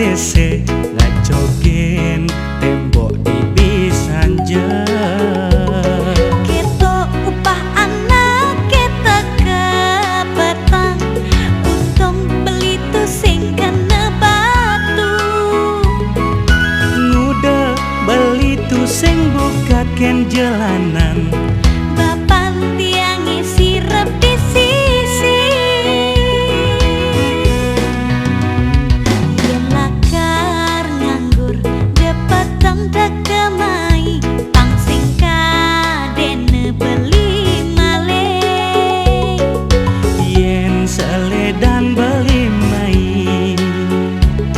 tese ngajogen tembok di Bisanja. Ketok upah anak kita kepetang, untung beli tu sing kena batu. Ngude beli tu sing buka ken jalanan, Bapan tiang isi di sisi. Yen lakar nganggur depetang dak kemai, pang sing kadene beli malih. yen seledan beli mai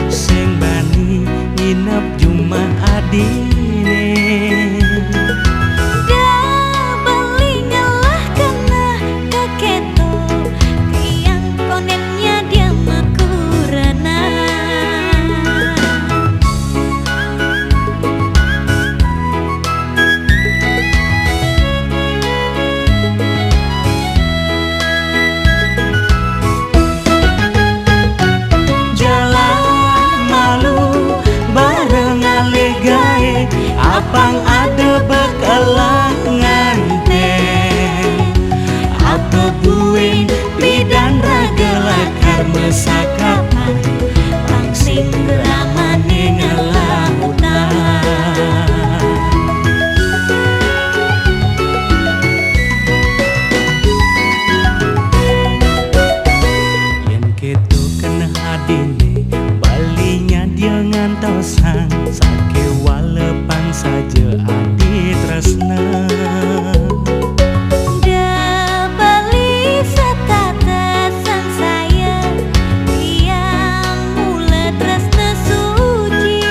sing bani nginep Jumat adine. Apang ada bekalan nganteng, apa buing bidan ragelakar mesakapan, pang sing ramane ngelautan. Yen ketu kena adine balinya dia ngantosan sake walepan saja adi tresna. Dah beli setatasan saya, tiang mula tresna suci.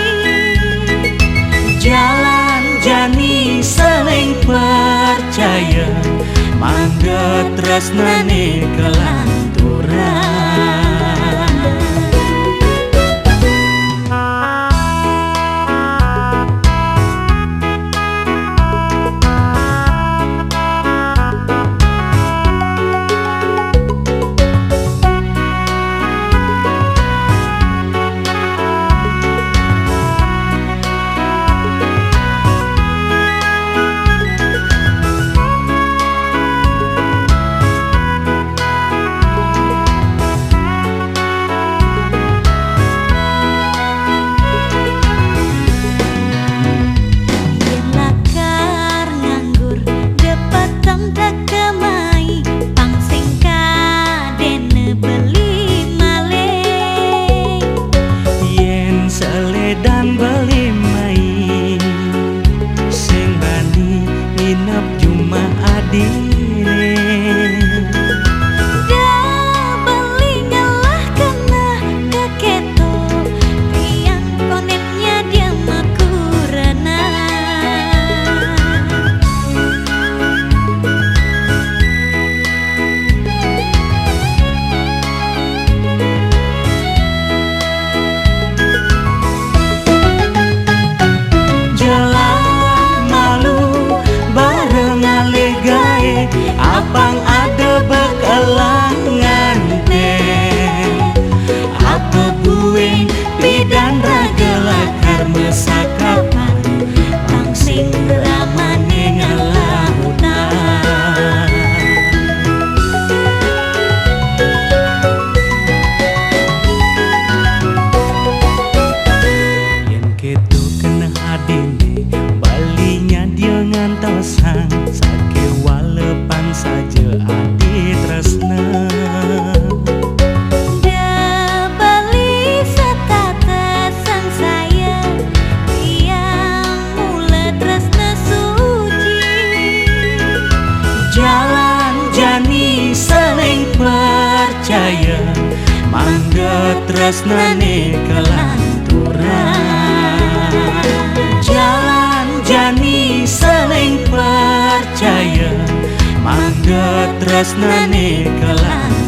Jalan jani saling percaya, mangga tresnane kelanturan. Dan beli mai sing bani nginep Jumat adine. Dah beli ngalah kena keketo, tiang konetnya dia makurana. Apang ada bekalan nganteng, apa buing bidan ragelakar mesakapan, pang sing ramane ngelautan. Yen ketu kena adine balinya dia ngantosan sake walepan saja adi tresna. Dah beli setatasan saya, tiang mula tresna suci. Jalan jani saling percaya, mangga tresnane kelanturan. Jalan jani saling percaya, mangga tresnane kelanturan.